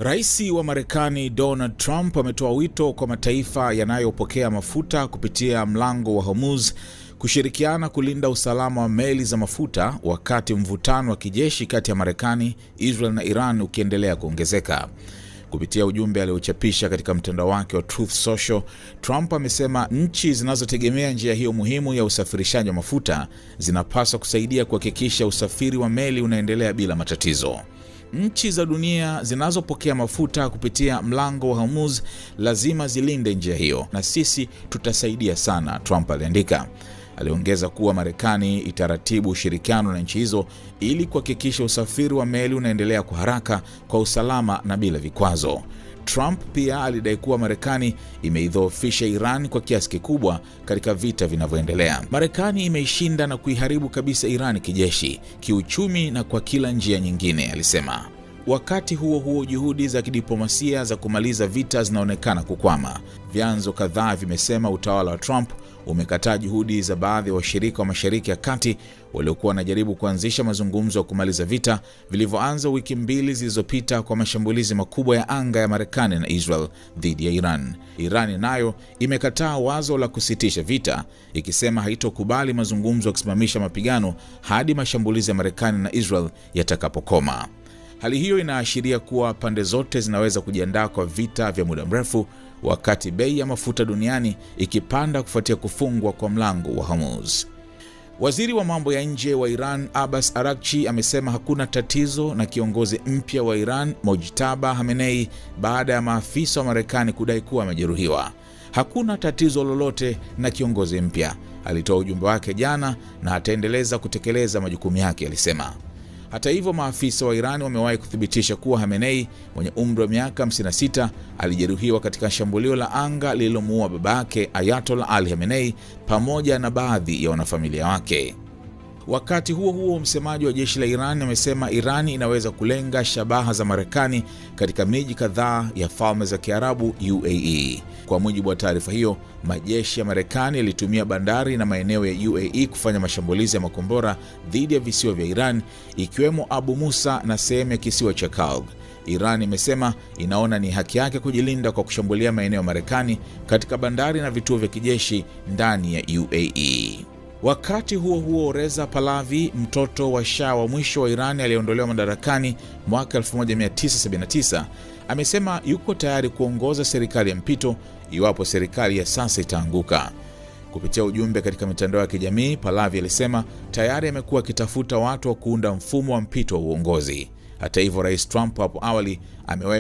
Rais wa Marekani Donald Trump ametoa wito kwa mataifa yanayopokea mafuta kupitia mlango wa Hormuz kushirikiana kulinda usalama wa meli za mafuta wakati mvutano wa kijeshi kati ya Marekani, Israel na Iran ukiendelea kuongezeka. Kupitia ujumbe aliochapisha katika mtandao wake wa Truth Social, Trump amesema nchi zinazotegemea njia hiyo muhimu ya usafirishaji wa mafuta zinapaswa kusaidia kuhakikisha usafiri wa meli unaendelea bila matatizo. Nchi za dunia zinazopokea mafuta kupitia mlango wa Hormuz lazima zilinde njia hiyo, na sisi tutasaidia sana, Trump aliandika. Aliongeza kuwa Marekani itaratibu ushirikiano na nchi hizo ili kuhakikisha usafiri wa meli unaendelea kwa haraka, kwa usalama na bila vikwazo. Trump pia alidai kuwa Marekani imeidhoofisha Iran kwa kiasi kikubwa katika vita vinavyoendelea. Marekani imeishinda na kuiharibu kabisa Iran kijeshi, kiuchumi na kwa kila njia nyingine, alisema. Wakati huo huo, juhudi za kidiplomasia za kumaliza vita zinaonekana kukwama. Vyanzo kadhaa vimesema utawala wa Trump umekataa juhudi za baadhi ya washirika wa Mashariki ya Kati waliokuwa wanajaribu kuanzisha mazungumzo ya kumaliza vita vilivyoanza wiki mbili zilizopita kwa mashambulizi makubwa ya anga ya Marekani na Israel dhidi ya Iran. Iran nayo imekataa wazo la kusitisha vita, ikisema haitokubali mazungumzo ya kusimamisha mapigano hadi mashambulizi ya Marekani na Israel yatakapokoma. Hali hiyo inaashiria kuwa pande zote zinaweza kujiandaa kwa vita vya muda mrefu, wakati bei ya mafuta duniani ikipanda kufuatia kufungwa kwa mlango wa Hormuz. Waziri wa mambo ya nje wa Iran Abbas Araghchi amesema hakuna tatizo na kiongozi mpya wa Iran Mojtaba Khamenei baada ya maafisa wa Marekani kudai kuwa amejeruhiwa. Hakuna tatizo lolote na kiongozi mpya, alitoa ujumbe wake jana, na ataendeleza kutekeleza majukumu yake, alisema. Hata hivyo, maafisa wa Iran wamewahi kuthibitisha kuwa Khamenei mwenye umri wa miaka 56 alijeruhiwa katika shambulio la anga lililomuua babake Ayatollah Ali Khamenei pamoja na baadhi ya wanafamilia wake. Wakati huo huo, msemaji wa jeshi la Iran amesema Iran inaweza kulenga shabaha za Marekani katika miji kadhaa ya Falme za Kiarabu UAE. Kwa mujibu wa taarifa hiyo, majeshi ya Marekani yalitumia bandari na maeneo ya UAE kufanya mashambulizi ya makombora dhidi ya visiwa vya Iran, ikiwemo Abu Musa na sehemu ya kisiwa cha Kalg. Iran imesema inaona ni haki yake kujilinda kwa kushambulia maeneo ya Marekani katika bandari na vituo vya kijeshi ndani ya UAE. Wakati huo huo, Reza Pahlavi, mtoto wa Shah wa mwisho wa Iran aliyeondolewa madarakani mwaka 1979, amesema yuko tayari kuongoza serikali ya mpito iwapo serikali ya sasa itaanguka. Kupitia ujumbe katika mitandao ya kijamii, Pahlavi alisema tayari amekuwa akitafuta watu wa kuunda mfumo wa mpito wa uongozi. Hata hivyo, Rais Trump hapo awali